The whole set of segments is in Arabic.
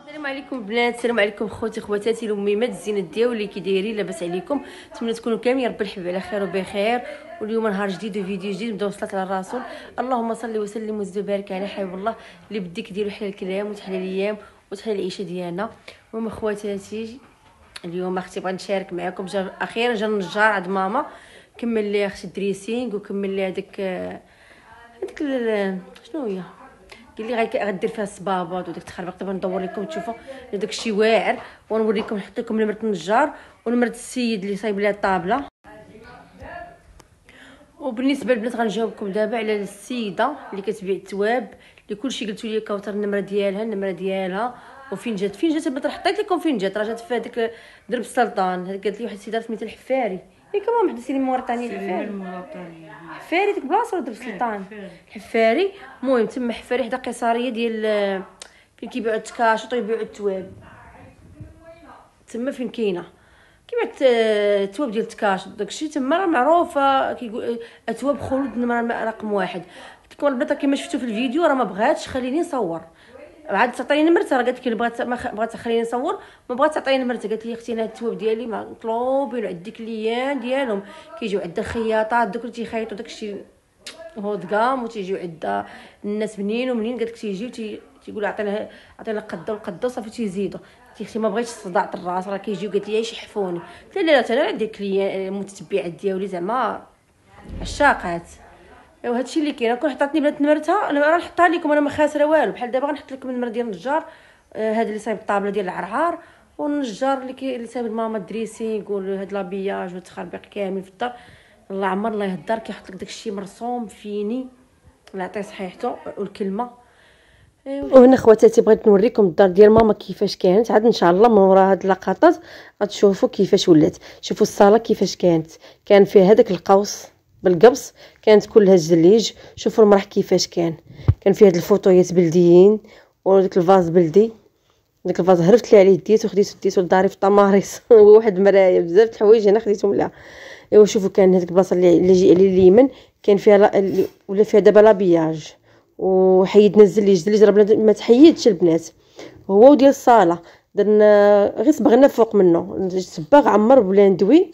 السلام عليكم بنات، السلام عليكم خوتي خواتاتي الاميمات الزينات ديالي، كي دايرين؟ لاباس عليكم؟ نتمنى تكونوا كاملين ربي الحبيب على خير وبخير. واليوم نهار جديد وفيديو جديد، نبداو صلاه على الرسول. اللهم صل وسلم وزد وبارك على حبيب الله اللي بديك ديروا حلال الكلام وتحلى الايام وتحلى العيشه ديالنا. المهم خواتاتي، اليوم اختي بغيت نشارك معكم. اخيرا جا النجار عند ماما، كمل لي اختي الدريسينغ وكمل لي هذيك شنو هي، قال لي غدير فيها الصبابط وداك التخربيق. دابا ندور لكم تشوفوا داك الشيء واعر، ونوريكم نحط لكم نمره النجار ونمره السيد اللي صايب لها الطابله. وبالنسبه للبنات غنجاوبكم دابا على السيده اللي كتبيع التواب، اللي كلشي قلتوا لي كوثر النمره ديالها وفين جات البنات. حطيت لكم فين جات، راه جات في هذاك درب السلطان. قالت لي واحد السيده سميتها الحفاري، ياك ماما حدثي لي موريتانيا الحفاري ديك بلاصه ولا درب السلطان الحفاري. المهم تما حفاري حدا قيصريه ديال فين كيبيعوا التكاشط ويبيعوا التواب، تما فين كاينه كيبيع التواب ديال التكاشط داكشي تما راه معروفه. كيقول اتواب خلود نمره رقم 1. كيقول البنات كما شفتوا في الفيديو راه ما بغاتش خليني نصور، عاد تعطيني نمرتها. راه قالت لي بغات تخليني نصور، ما بغات تعطيني نمرتها. قالت لي اختي انا التواب ديالي مطلوبين عند ديك ليان ديالهم، كيجيو عند الخياطات دوك اللي تيخيطوا داكشي هود كام، وتيجيو عند الناس منين ومنين. قالت لك تيجيو تيقولوا عطينا قده وقده وصافي تيزيدوا. قلت اختي ما بغيتش صداع الراس، راه كيجيو. قالت لي يشحفوني. قلت لها لا، انا عندي كليان متتبعات ديالي زعما عشاقات. ايوا هادشي اللي كاين. كون عطاتني بنات نمرتها انا راه نحطها لكم، انا ما خاسره والو. بحال دابا غنحط لكم النمره ديال النجار، هذا اللي صايب الطابله ديال العرعار، والنجار اللي صايب ماما الدريسينغ وهاد لابياج والتخربيق كامل في الدار. الله عمر الله يهدر، كيحط لك داكشي مرسوم فيني، الله يعطيه صحيحته والكلمه. وهنا خواتاتي بغيت نوريكم الدار ديال ماما كيفاش كانت. عاد ان شاء الله من ورا هاد اللقطات غتشوفوا كيفاش ولات. شوفوا الصاله كيفاش كان فيها هذاك القوس بالقبص، كانت كلها الزليج. شوفوا المرح كيفاش كان فيه هاد الفوطويات بلديين وداك الفاز بلدي. داك الفاز هربت لي عليه ديتو لداري في طماريس وواحد مرايه بزاف د الحوايج هنا خديتهم لها. ايوا شوفوا كان هذيك البلاصه اللي جي على اليمين كان فيها ولا فيها دابا لابياج، وحيدنا الزليج راه ما تحيدش البنات. هو وديال الصاله درنا غير صبغنا فوق منه صباغ عمر بلا ندوي،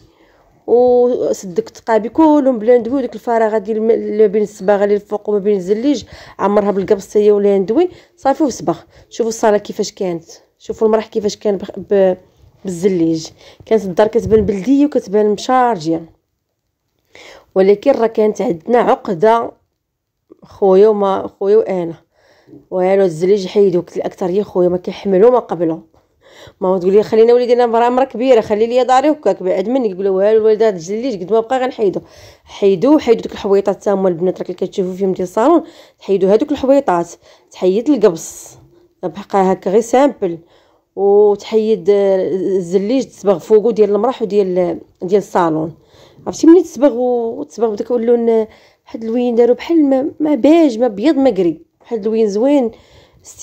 وسدك التقابي كلهم بلا ندوي. وديك الفراغات ديال ما بين الصباغه اللي الفوق وما بين الزليج عمرها بالقبص هي ولا ندوي صافي وصبغ. شوفوا الصاله كيفاش كانت، شوفوا المرح كيفاش كان بالزليج. كانت الدار كتبان بلديه وكتبان مشارجيه، ولكن راه كانت عندنا عقده خويا وانا والو الزليج حيدوك الاكثر يا خويا ما كيحملوا ما قبلوا. ماما تقول لي خلينا وليدي انا مرا كبيره خلي لي داري هكاك بعد مني. يقولوا والو الولد هذا الزليج قد ما بقى حيدوا ديك الحويطات تا هما البنات راك كتشوفوا فيهم ديال الصالون. تحيدوا هذوك الحويطات، تحيد القبص بقى هكا غير سامبل، وتحيد الزليج تصبغ فوقو ديال المرح وديال الصالون. عرفتي ملي تصبغ بداك اللون واحد اللوين داروا بحال ما بيج ما بيض ما قري، واحد اللوين زوين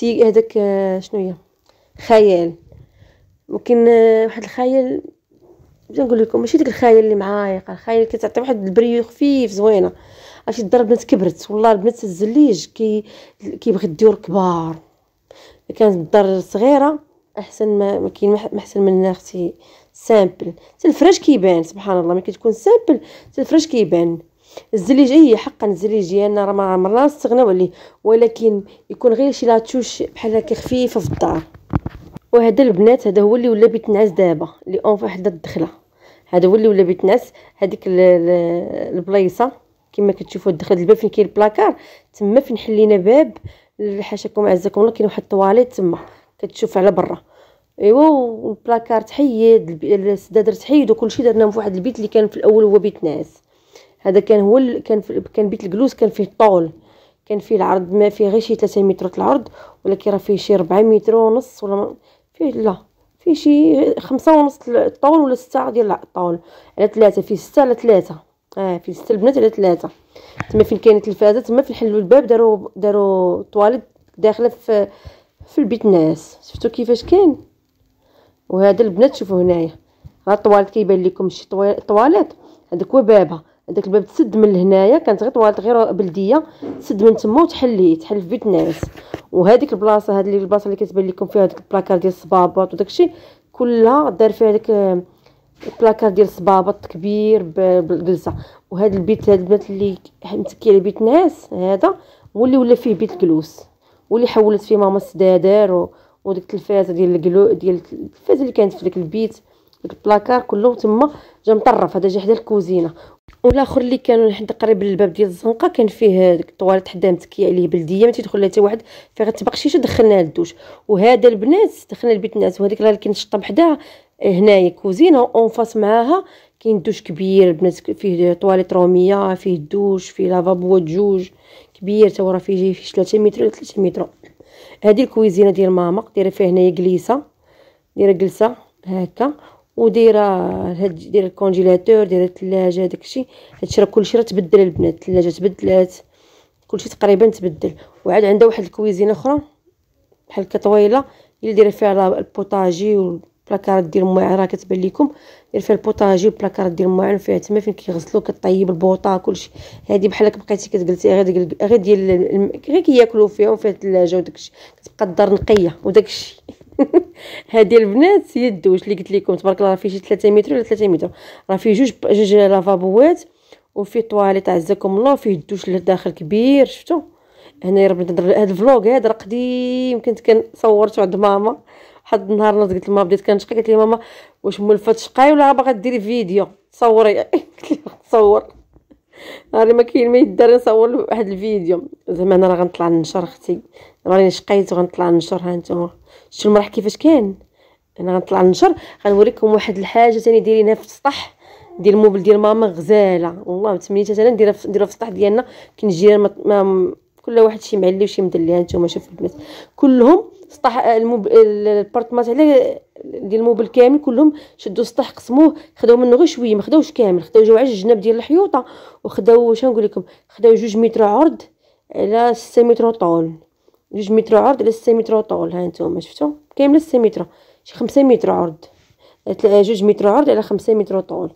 هذاك شنو هي خيال. ممكن واحد الخيال بغيت نقول لكم ماشي ديك الخيال اللي معايق، الخيال اللي كتعطي واحد البريو خفيف زوينه. عرفتي الدار البنات كبرت والله. البنات الزليج كيبغي الديور كبار. كانت الدار صغيره احسن، ما كاين ما احسن من اختي سامبل. حتى الفراش كيبان سبحان الله، ملي كتكون سامبل حتى الفراش كيبان. الزليج هي حقا الزليج ديالنا راه ما عمرنا نستغناو عليه، ولكن يكون غير شي لاتوش بحال هكا خفيفه في الدار. وهذا البنات هذا هو اللي ولا بيت نعاس دابا اللي اون واحد الدخله. هذا هو اللي ولا بيت نعاس. هذيك البلايصه كما كتشوفوا الدخله الباب فين كاين البلاكار تما فين حلينا باب حاشاكم عزكم الله. كاين واحد الطواليت تما كتشوف على برا. ايوا والبلاكار تحيد، السدادر تحيد، وكلشي درناهم في واحد البيت اللي كان في الاول هو بيت نعاس. هذا كان هو كان بيت الجلوس. كان فيه الطول، كان فيه العرض ما فيه غير شي 3 متر العرض، ولكن راه فيه شي 4 متر ونص ولا فيه لا فيه شي 5 ونص الطول ولا 6 ديال الطول على 3. فيه 6 على 3 فيه 6 البنات على 3. تما فين كاينه التلفازه تما فين حلوا الباب داروا طواليت داخله في البيت الناس. شفتوا كيفاش كاين. وهذا البنات شوفوا هنايا راه الطواليت كيبان لكم شي طواليت هذاك هو بابها. هذاك الباب تسد من هنايا، كانت غير طواليط غير بلديه، تسد من تما وتحل في بيت ناس. وهذيك البلاصه هذه البلاصه اللي كتبان لكم فيها داك البلاكار ديال الصبابط وداكشي كلها دار فيها داك البلاكار ديال الصبابط كبير بالجلسه. وهذا البيت، هذا البنات اللي متكي على بيت ناس هذا هو اللي ولا فيه بيت الجلوس، واللي حولت فيه ماما السدادر وديك التلفازه ديال التلفازه اللي كانت في داك البيت. داك البلاكار كله تما جا مطرف، هذا جا حدا الكوزينه. والاخر اللي كانوا حدا قريب للباب ديال الزنقه كان فيه ديك الطواليت حدا متكيه عليه بلديه، ما تيدخل لها حتى واحد، فيه غير تبقشيشه دخلناها للدوش. وهذا البنات دخلنا لبيت الناس. وهذيك راه اللي كنشطب حداها هنايا كوزينه اون فاس معاها كاين دوش كبير البنات، فيه طواليت روميه، فيه الدوش، فيه لافابو جوج كبير تا هو راه فيه 3 متر ولا 3 متر. هذه الكويزينه ديال ماما دايره فيها هنايا جليسه، دايره جلسه هكا، ودايره دايره الكونجيلاتور، دايره الثلاجه، داكشي هادشي راه كلشي راه تبدل البنات. الثلاجه تبدلات، كلشي تقريبا تبدل. وعاد عندها واحد الكويزينه اخرى بحال كطويله اللي دايره فيها البوطاجي والبلاكارات ديال الماعن، راه كتبان لكم دايره فيها البوطاجي والبلاكارات ديال الماعن، فيها تما فين كيغسلوا كطيب البوطه كلشي. هذه بحال هكا بقيتي كتجلسي غير ديال غير كياكلوا فيها، وفيها الثلاجه وداكشي، كتبقى الدار نقيه وداكشي. هذه البنات هي الدوش اللي قلت لكم تبارك الله، فيه شي 3 متر ولا 3 متر، راه فيه جوج لافابوات، وفيه طواليت عزكم الله، وفيه الدوش اللي داخل كبير. شفتوا هنا يا رب. هذا الفلوق هذا راه قديم كنت كنصورته عند ماما. واحد النهار ناض قلت لماما بديت كنشقى، قالت لي ماما واش مولفه تشقاي ولا باغا ديري فيديو تصوري؟ قلت لها تصور، راني ما كاين ما يدار نصور واحد الفيديو. زعما انا راه غنطلع ننشر اختي، راني شقيت وغنطلع ننشر. ها نتوما شفتوا المرح كيفاش كان. انا غنطلع ننشر، غنوريكم واحد الحاجه ثاني دايرينها في السطح ديال الموبل ديال ماما غزاله والله. تمنيت انا نديرها في السطح ديالنا، كنجي كل واحد شي معلي وشي مدلي. ها نتوما شوفوا البنات كلهم سطح البارطمات على ديال الموبل كامل، كلهم شدوا السطح قسموه، خداو منه غير شويه، ما خداوش كامل، خداو جوج الجناب ديال الحيوطه، وخداو واش نقول لكم، خداو 2 متر عرض على 6 متر طول، 2 متر عرض على 6 متر طول. ها نتوما شفتوا كامله 6 متر، شي 5 متر عرض، 2 متر عرض على 5 متر طول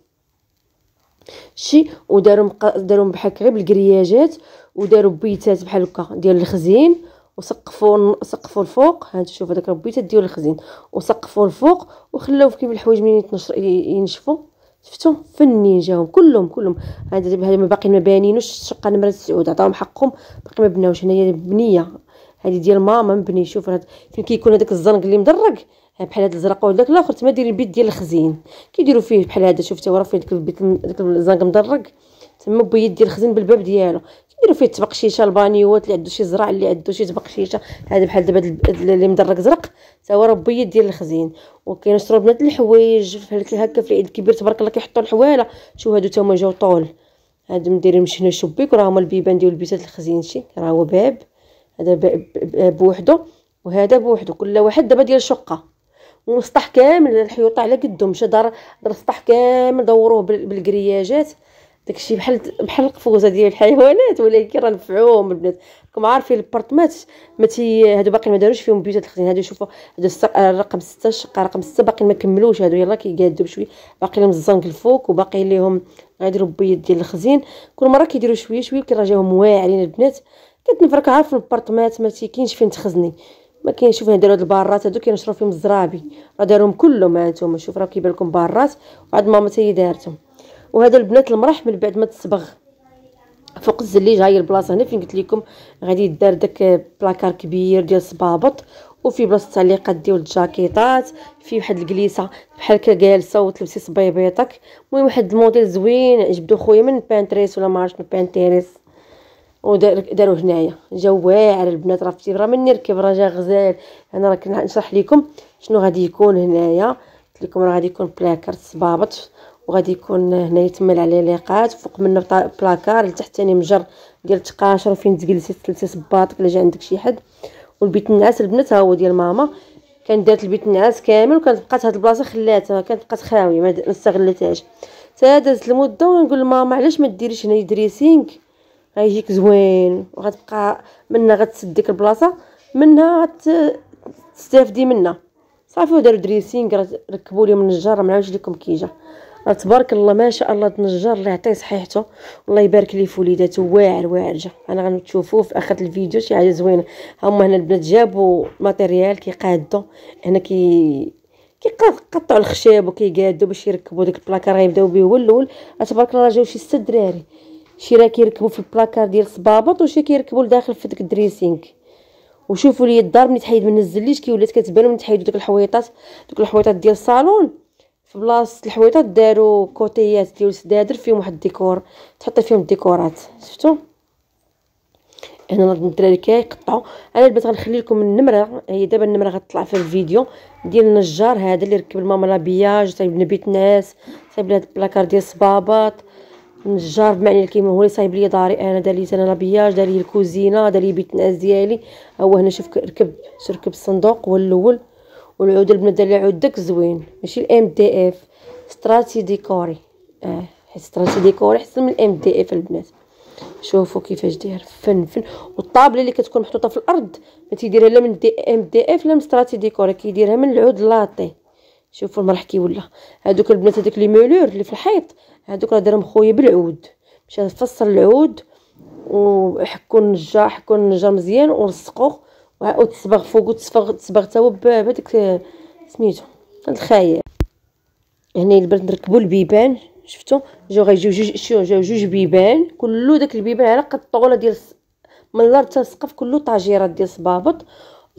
شي. وداروا بحال غير بالكرياجات، وداروا بيتات بحال هكا ديال الخزين، وسقفوا الفوق. ها شوف هذاك البيتات ديال الخزين، وسقفوا الفوق وخلاو كيف الحوايج منين ينشفوا. شفتوا فنين جاهم كلهم. هذا دابا ما باقي ما بانينوش. الشقه نمره 9 عطاهم حقهم، باقي ما بناوش. هنايا بنيه هذه ديال ماما مبني. شوف فين كيكون هذاك الزنق اللي مدرج بحال هذا الزرق، وداك الاخر تما داير البيت ديال الخزين كيديروا فيه بحال هذا. شفتوا راه فيه داك البيت داك الزنق مدرج تما بيت ديال الخزين بالباب ديالو، كيديروا فيه التبقشيشه، البانيوات اللي عنده شي زرع، اللي عنده شي تبقشيشه. هذا بحال دابا اللي مدرج زرق تا هو راه بيت ديال الخزين. وكينشروا بنات الحوايج بحال هكا في العيد الكبير تبارك الله كيحطوا الحواله. شوف هادو تا هما جاو طول، هادو مديرين من هنا شبيك، وراه هما البيبان ديال البيتات الخزين. شي راه هو باب، هذا بوحدو وهذا بوحدو، كل واحد دابا ديال شقه، وسطح كامل الحيوطه على قدهم. مشى دار السطح كامل دوروه بالكرياجات. داكشي بحال القفوزه ديال الحيوانات، ولكن راه نفعوهم البنات. راكم عارفين البارطمات هادو باقي ما داروش فيهم بيوت الخزين. هادو شوفوا هذا رقم 6، الشقه رقم 6 باقي ما كملوش. هادو يلاه كيقادوا بشويه، باقي لهم الزنق الفوق، وباقي لهم غيديروا بيض ديال الخزين. كل مره كيديروا شويه شويه كيرجعوهم واعرين البنات. كتنفرك عارف البارطمات ما تيكينش فين تخزني، ما كاينش. شوف داروا هاد البارات هادو كينشروا فيهم الزرابي، راه داروهم كلهم. ها نتوما شوف راه كيبان لكم بارات، وعاد ماما حتى هي دارتهم. وهذا البنات المرح من بعد ما تصبغ فوق الزليج، هاي البلاصه هنا فين قلت لكم غادي يدار داك بلاكار كبير ديال صبابط، وفي بلاصه التعليقات ديال الجاكيطات، في واحد الجليسه بحال هكا جالسه وتلبسي صبيبيطك. المهم واحد الموديل زوين جبدو خويا من بانتريس ولا ما عرفتش من بانتيريس، وداروا هنايا. جا واعر البنات، راه فتي راه من نركب راه جا غزال. انا راه كنشرح لكم شنو غادي يكون هنايا. قلت لكم راه غادي يكون بلاكار صبابط، وغادي يكون هنا يتمل عليه ليقات، فوق منه بلاكار لتحت ثاني مجر ديال التقاشر فين تجلسي تلبسي صباطك الا جا عندك شي حد. والبيت النعاس البنات ها هو ديال ماما، كانت دارت البيت النعاس كامل، وكانت بقات هاد البلاصه خلاتها، كانت بقات خاويه ما استغلتهاش. تا دازت المده ونقول لماما علاش ما ديريش هنا دريسينغ غيجيك زوين، وغتبقى منها غتسد ديك البلاصه، منها تستافدي منها. صافي وداروا دريسينغ، ركبوا لي من الجار، ما نعاودش لكم كي جا. تبارك الله ما شاء الله النجار الله يعطيه صحيحته والله يبارك ليه في وليداته. واعر واعر جا. انا غنشوفوه في اخر الفيديو شي حاجه زوينه. هما هنا البنات جابوا ماتيريال كيقادوا هنا كيقطعوا الخشب وكيقادوا باش يركبوا داك البلاكار. غيبداو به هو الاول. تبارك الله جاو شي 6 دراري، شي راه كيركبوا في البلاكار ديال الصبابط وشي كيركبوا لداخل في داك الدريسينغ. وشوفوا لي الدار ملي تحيد من الزليج كي ولات كتبان ملي تحيدوا داك الحويطات ديال الصالون. في بلاصه الحويطات داروا كوتيات ديال سدادر فيهم واحد الديكور تحط فيهم الديكورات. شفتوا هنا الدراري كيقطعوا. انا البنات غنخلي لكم النمره، هي دابا النمره غتطلع في الفيديو ديال النجار هذا اللي ركب الماما لابياج صايب لنا بيت ناس، صايب لنا هاد البلاكار ديال الصبابط. النجار بمعنى الكلمه هو اللي صايب لي داري انا، دار لي انا لابياج، دار لي الكوزينه، دار لي بيت ناس ديالي. هو هنا شوف ركب الصندوق هو الاول. والعود البنات دار لي عود داك زوين ماشي الام دي اف، ستراتي ديكوري. حيت ستراتي ديكوري احسن من الام دي اف البنات. شوفوا كيفاش داير فن. والطابله اللي كتكون محطوطه في الارض ما تيديرها لا من ام دي اف لا من ستراتي ديكوري، كيديرها من العود لاطي. شوفوا المرح كي ولا. هذوك البنات هذوك لي مولور اللي في الحيط هذوك راه دارهم خويا بالعود، مشى فصل العود وحكوا النجار مزيان ولصقوه وتصبغ فوق تصبغ تا هو بهذاك سميتو هاد الخاير. هنا البنات نركبوا البيبان. شفتوا جاو جوج بيبان، كله داك البيبان على قد الطوله ديال من الارض حتى السقف كله طاجيرات ديال صبابط،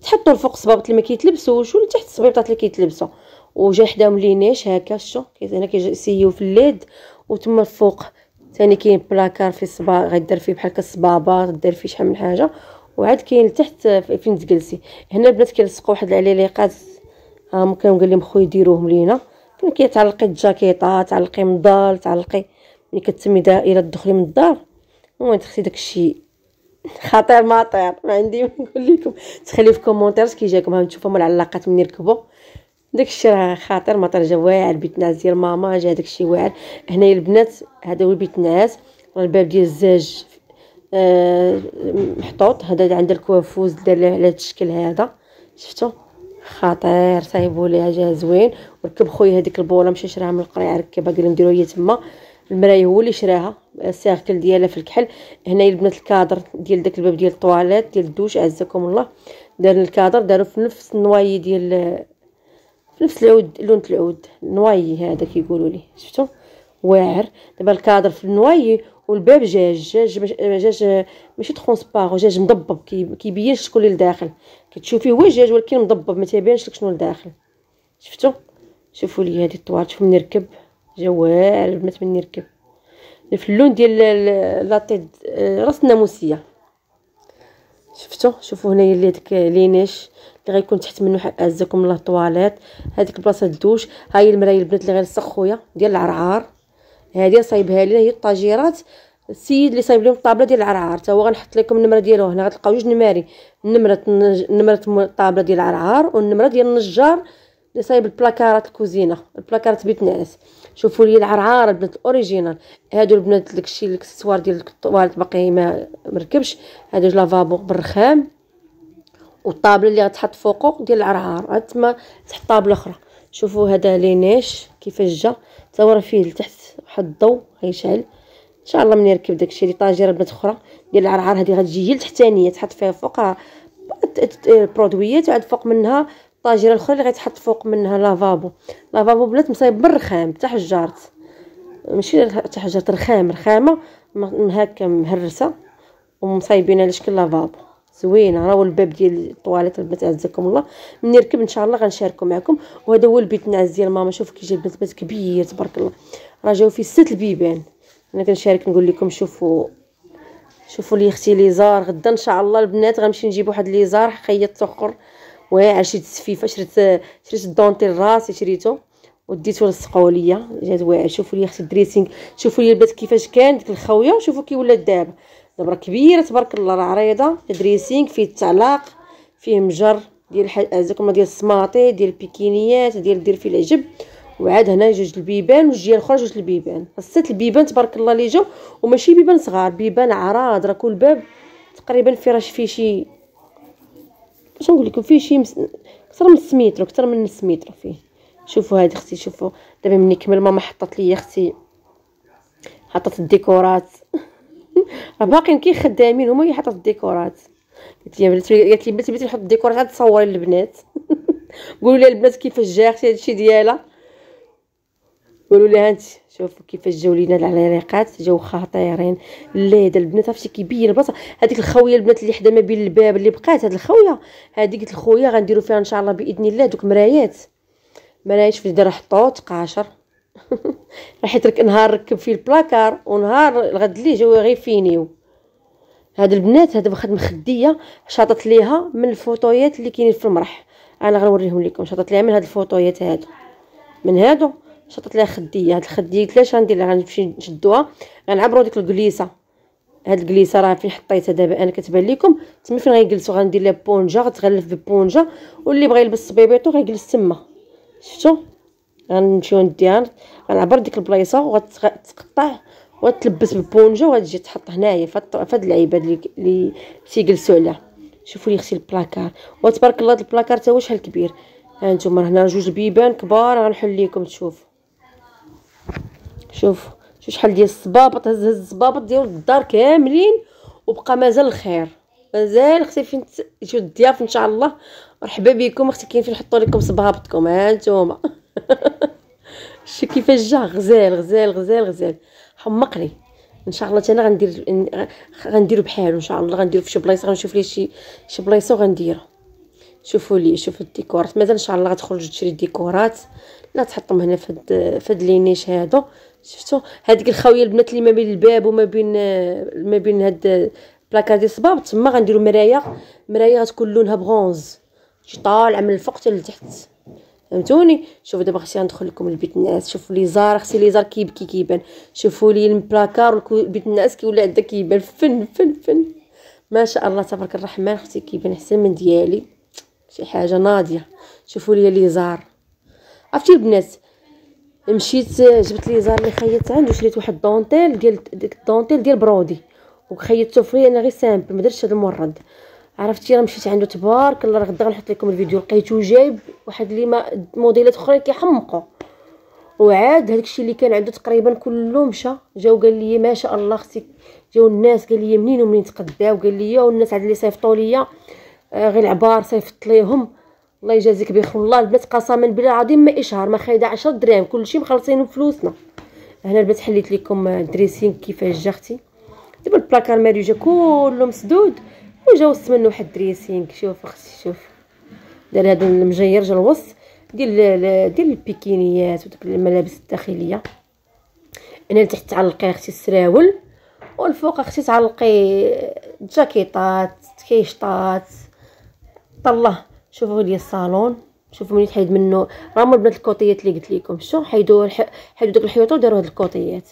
تحطوا الفوق الصبابط اللي ما كيتلبسوش ولا تحت الصبيبطات اللي كيتلبسوا. وجا حداهم لينيش هكا شتو هنا كيسيو في الليد. وتما الفوق ثاني كاين بلاكار في الصبا غيدير فيه بحال الصبابط، دير فيه شحال من حاجه. وعاد كاين لتحت فين تجلسي. هنا البنات كيلصقوا واحد العليقات ممكن قال لهم خويا ديروهم لينا. كاين كيتعلقي الجاكيطه، تعلقي مضال، تعلقي ملي كتسمي دائره تدخلي من الدار. المهم تخدي داكشي خطير ماطير ما عندي نقول لكم. تخلي في كومونتيرز كي جاكم نشوفوا هما العلاقات من يركبوا داكشي راه خاطر ماطير. جا واعر بيت ناس ديال ماما، جا داكشي واعر. هنايا البنات هذا هو بيت ناس، الباب ديال الزاج محطوط. هذا عند الكوافوز دار له على هذا الشكل هذا. شفتوا خطير صايبوا ليها جا زوين. وركب خويا هذيك البوله مشى شراها من القريعه ركبها قال لهم ديروها هي تما. المرايه هو اللي شراها السيركل ديالها في الكحل. هنايا البنات الكادر ديال داك الباب ديال الطواليت ديال الدوش عزكم الله. دار الكادر داروا في نفس النواي ديال في نفس العود لون العود النواي هذا كيقولوا ليه. شفتوا واعر. دابا الكادر في النواي والباب جاج ماشي ترونسبار، جاج مضبب كيبين شكون اللي لداخل. كتشوفيه هو جاج ولكن مضبب ما تيبانش لك شنو لداخل. شفتوا شوفوا لي هذه الطوال شوفوا من يركب جا واعر البنات من يركب في اللون ديال لاطي راس الناموسيه. شفتوا شوفوا هنايا اللي داك لينيش اللي غيكون تحت منه عزكم الله طواليت. هذيك البلاصه الدوش. ها هي المرايه البنات اللي غيلصق خويا ديال العرعار. هذه صايبها لينا هي الطاجيرات. السيد اللي صايب لهم الطابله ديال العرعار تا هو غنحط لكم النمره ديالو هنا. غتلقاو جوج نماري، نمره الطابله ديال العرعار والنمره ديال النجار اللي صايب البلاكارات الكوزينه البلاكارات بيت نعاس. شوفوا لي العرعار البنات الاوريجينال. هادو البنات داكشي الاكسسوار ديال الطواليت باقي ما مركبش. هادو لافابو بالرخام والطابله اللي غتحط فوقو ديال العرعار عاد تما تحت طابله اخرى. شوفوا هذا لينيش كيفاش جا تا هو راه فيه لتحت واحد الضو غيشعل ان شاء الله من يركب داكشي. اللي طاجيره بنات اخرى ديال العرعار هذه غتجي هي التحتانيه تحط فيها فوقها برودويات وعاد فوق منها الطاجيره الاخرى اللي غيتحط فوق منها لافابو بنات مصايب بالرخام تاع حجارت ماشي تاع حجارت رخامه هكا مهرسه ومصايبين على شكل لافابو زوينه. راه الباب ديال الطواليت البنات عزكم الله من يركب ان شاء الله غنشاركو معكم. وهذا هو البيت نعاس ديال ماما. شوف كي جا البنات كبير تبارك الله. راه جاو فيه 6 البيبان. انا كنشارك نقول لكم شوفوا لي اختي ليزار. غدا ان شاء الله البنات غنمشي نجيب واحد ليزار خيط اخر واعر. شريت السفيفه شريت الدونتيل راسي شريته وديته لصقوا ليا جات واعر. شوفوا لي اختي الدريسينغ. شوفوا لي البنات كيفاش كان ديك الخاويه وشوفوا كي ولات دابا راه كبيره تبارك الله. راه عريضه دريسينغ فيه التعلاق فيه مجر ديال عزكم ديال السماطي ديال البيكينيات دير فيه العجب. وعاد هنا جوج البيبان والجهه الاخرى جوج البيبان. 6 البيبان تبارك الله اللي جاو وماشي بيبان صغار بيبان عراض. راه كل باب تقريبا فيه شي باش نقول لكم فيه شي اكثر من 6 متر فيه شوفوا هذه اختي، شوفوا دابا ملي كمل ماما حطت لي اختي، حطت الديكورات راه باقيين كي خدامين هما، هي حطت الديكورات. قالت لي بنتي بغيتي نحط الديكورات عاد تصوري للبنات. قولوا لي البنات كيفاش جا اختي هادشي ديالها، قولوا لي انت شوفوا كيفاش جاو لينا العريقات، جاو خطيرين. لا هذا البنات عرفتي كيبين البلاصه. هذيك الخويه البنات اللي حدا ما بين الباب اللي بقات، هاد الخويه هذه قلت لخويا غنديروا فيها ان شاء الله باذن الله دوك مرايات شفتي دايره حطوط قاشر. راح يترك نهار ركب فيه البلاكار ونهار الغد ليه جاو غيفينيو. هاد البنات هذا واخد مخديه شاطت ليها من الفوطويات اللي كاينين في المرح، انا غنوريهم لكم. شاطت ليها من هاد الفوطويات هادو، من هادو شاطت ليها خديه. هاد الخديه قلت لاش غندير لها، غنمشي نشدوها غنعبروا ديك الكليسه. هاد الكليسه راه فين حطيتها دابا انا كتبان لكم تما فين غيجلسوا. غندير لها بونجا غتغلف ببونجا، واللي بغى يلبس صبيبيطو غيجلس تما. شفتوا غنمشيو نديها غنعبر ديك البلايصه وغتقطع وتلبس بالبونجا وغتجي تحط هنايا فهاد العباد اللي تيجلسوا عليها. شوفوا لي اختي البلاكار، وتبارك الله البلاكار تا هو شحال كبير. ها نتوما هنا جوج بيبان كبار غنحل لكم تشوفوا. شوف شحال ديال الصبابط، هز الصبابط ديال الدار كاملين وبقى مازال الخير. مازال اختي فين يجيو الضياف ان شاء الله. مرحبا بكم اختي، كاين فين نحطوا لكم صبابطكم. ها نتوما شتي كيفاش جا غزال غزال غزال غزال، حمقني. ان شاء الله انا غنديرو بحالو ان شاء الله. غنديرو في شي بلايصه، غنشوف ليه شي بلايصه وغنديرو. شوفوا لي شوفوا الديكورات، مازال ان شاء الله غتخرج تشري الديكورات لا تحطهم هنا في هاد لينيش هادو. شفتوا هذيك الخاويه البنات اللي ما بين الباب وما بين هاد بلاكار ديال الصباب تما غنديروا مرايه غتكون لونها برونز شي طالعه من الفوق حتى لتحت، فهمتوني. شوفوا دابا اختي غندخل لكم لبيت الناس. شوفوا لي زار اختي، لي زار كيبكي كيبان. شوفوا لي البلاكار بيت الناس كيولي عندها كيبان فن فن فن ما شاء الله تبارك الرحمن. اختي كيبان احسن من ديالي، شي حاجه ناضيه. شوفوا لي لي زار. عرفتي البنات مشيت جبت لي زار اللي خيطت عنده، شريت واحد دونتيل ديال ديك الدونتيل ديال برودي وخيطته فري انا غير سامبل، ما درتش هذا المورد. عرفتي راه مشيت عنده تبارك الله. راه غدا غنحط لكم الفيديو. لقيتو جايب واحد اللي ما موديلات اخرين كيحمقوا، وعاد هذاك الشيء اللي كان عنده تقريبا كله مشى. جاو قال لي ما شاء الله اختي، جاو الناس قال لي منين ومنين تقداو. قال لي والناس عاد اللي صيفطوا ليا غير العبار صيفط ليهم. الله يجازيك بخير والله البنات قسما بالله العظيم ما اشهار ما خايده 10 دراهم، كلشي مخلصين بفلوسنا. هنا البنات حليت لكم الدريسينغ كيفاش جا اختي. دابا البلاكار ماريو جا كله مسدود وجا وسط منه واحد الدريسينغ. شوف اختي شوف دار هذا المجير جا الوسط ديال البيكينيات وداك الملابس الداخليه. هنا لتحت تعلقي اختي السراول، والفوق اختي تعلقي جاكيطات كيشطات طله. شوفوا لي الصالون، شوفوا منين تحيد منه راه البنات الكوطيات اللي قلت لكم. شتو حيدوا داك الحيوط وداروا هاد الكوطيات.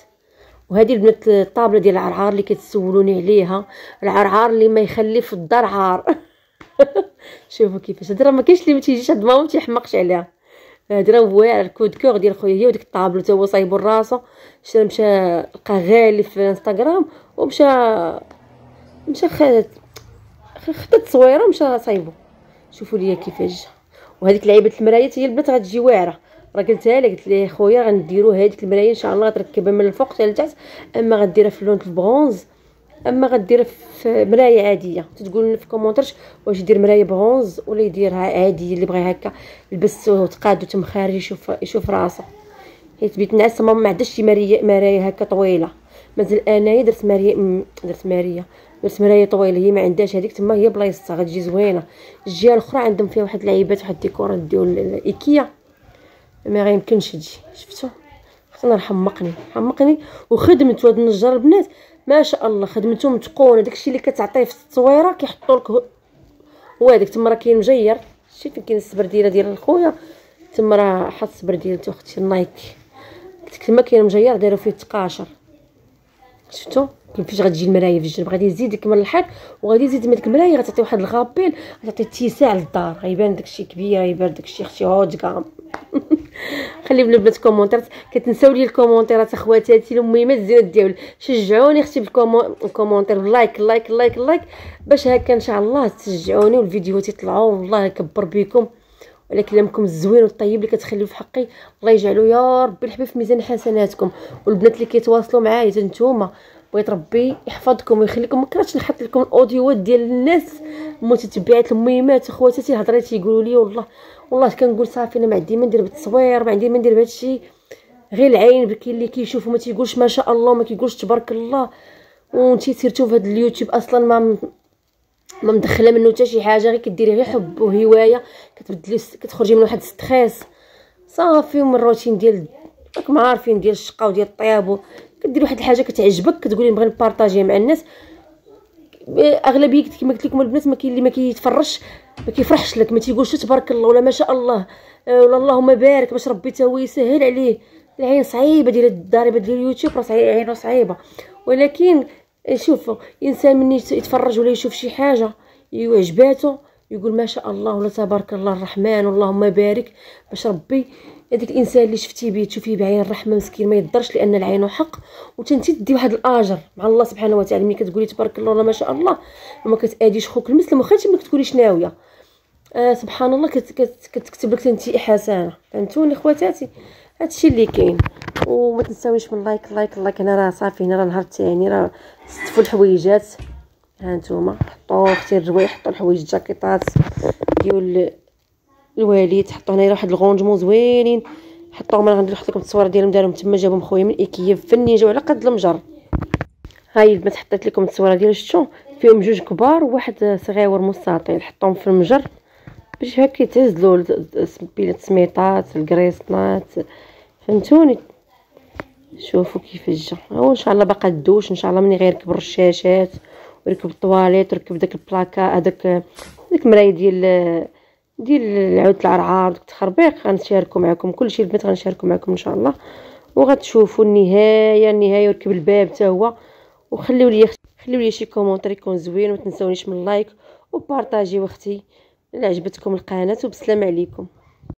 وهذه البنات الطابله ديال العرعار اللي كتسولوني عليها، العرعار اللي ما يخلي في الدار عار. شوفوا كيفاش هاد راه ما كاينش اللي ما تيجيش عند ماما ما تيحمقش عليها. هاد راه واعر الكود كور ديال خويا. هي وديك الطابله تا هو صايبو راسو، مشى لقى غالي في انستغرام ومشى خد تصويره ومشى صايبو. شوفوا ليا كيفاش جا. وهذيك لعيبه المرايات هي البنات غتجي واعره، راه قلتها لك قلت ليه خويا غنديروا هذيك المرايه ان شاء الله غتركبها من الفوق حتى لتحت، اما غديرها في لون البرونز اما غديرها في مرايه عاديه. تقول لنا في كومونتير واش يدير مرايه برونز ولا يديرها عاديه. اللي بغى هكا لبس وتقاد وتمخارج يشوف راسه. حيت بيت الناس ما عندهاش شي مرايه هكا طويله. مازال انايا درت مرايه طويله هي ما عندهاش هذيك تما هي بلايصتها غتجي زوينه. الجهه الاخرى عندهم فيها واحد العيبات واحد الديكورات ديال ايكيا ما غيمكنش تجي. شفتوا انا حمقني وخدمت هاد النجار البنات ما شاء الله خدمته متقونه. داكشي اللي كتعطيه في التصويره كيحطوا لك هو هذاك تما راه كاين مجير. شتي فين كاين السبرديله ديال خويا تما راه حط السبرديله اختي النايك. قلت لك تما كاين مجير داروا فيه تقاشر. شفتوا كيفاش غتجي المرايه في الجنب. غادي يزيد يكمل الحيط وغادي يزيد من ديك المرايه غتعطي واحد الغابيل غتعطي اتساع للدار. غيبان داكشي كبير غيبان داكشي اختي هوت كام. خلي البنات كومونتير كتنساو لي الكومونتيرات اخواتاتي المهمات الزينات ديال شجعوني اختي بالكومونتير لايك باش هكا ان شاء الله تشجعوني والفيديوهات يطلعوا والله يكبر بكم وعلى كلامكم الزوين والطيب اللي كتخليو في حقي. الله يجعلو يا ربي الحبيب في ميزان حسناتكم. والبنات اللي كيتواصلوا معايا حتى نتوما بغيت ربي يحفظكم ويخليكم. ما كرهتش نحط لكم الاوديوات ديال الناس المتتبعات المهمات اخواتاتي هضري تيقولوا لي والله كنقول صافي انا ما عندي ما ندير بالتصوير، ما عندي ما ندير بهادشي، غير العين كاين اللي كيشوفوا ما تيقولش ما شاء الله ما كيقولش تبارك الله. وانتي سيرتو في هذا اليوتيوب اصلا ما مدخله منه حتى شي حاجه، غير كديري غير حب وهوايه، كتبدلي كتخرجي من واحد ستريس صافي ومن الروتين ديال راكم عارفين ديال الشقه وديال الطياب، كديري واحد الحاجه كتعجبك كتقولي نبغي نبارطاجيها مع الناس. اغلبيه كما قلت لكم البنات ما كاين اللي ما كيتفرجش ما كيفرحش لك، ما تيقولش تبارك الله ولا ما شاء الله ولا اللهم بارك، باش ربي تا هو يسهل عليه. العين صعيبه ديال الضريبه ديال اليوتيوب، راه عينو صعيبه. ولكن شوفوا الانسان من يتفرج ولا يشوف شي حاجه يعجباتو يقول ما شاء الله ولا تبارك الله الرحمن اللهم بارك، باش ربي هذاك الانسان اللي شفتي به تشوفيه بعين الرحمه مسكين ما يضرش، لان العين حق. وتنتي تدي واحد الاجر مع الله سبحانه وتعالى. ملي كتقولي تبارك الله ولا ما شاء الله وما كتاديش خوك المسلم واخا انت ما كتقوليش ناويه، سبحان الله كتكتب لك انت حسنه. فهمتوني خواتاتي؟ هادشي اللي كاين. وما تنساويش من لايك. انا راه صافي هنا راه النهار الثاني راه ستفوا الحويجات. ها نتوما حطوا اختي الروايح، حطوا الحوايج الجاكيطات ديال الواليد، حطوا هنايا واحد الغونجمون زوينين، حطوهم. انا غندير لكم التصويره ديالهم دارهم تما، جابهم خويا من ايكيا فني جاو على قد المجر. هاي البنات حطيت لكم التصويره ديال شتو فيهم جوج كبار وواحد صغيور مستطيل، حطوهم في المجر باش هكا يتهزلوا بين السميطات الكريسطنات. فهمتوني؟ شوفوا كيفاش جا. هو ان شاء الله باقا الدوش ان شاء الله ملي غيركب الرشاشات ويركب الطواليت وركب داك البلاكا داك المرايه ديال عود العرعار داك التخربيق غنشاركوا معكم كلشي البنات، غنشاركوا معكم ان شاء الله. وغتشوفوا النهايه وركب الباب حتى هو. وخليوا لي شي كومونتير يكون زوين، وما تنساونيش من لايك وبارطاجيو اختي الا عجبتكم القناه. وبسلام عليكم.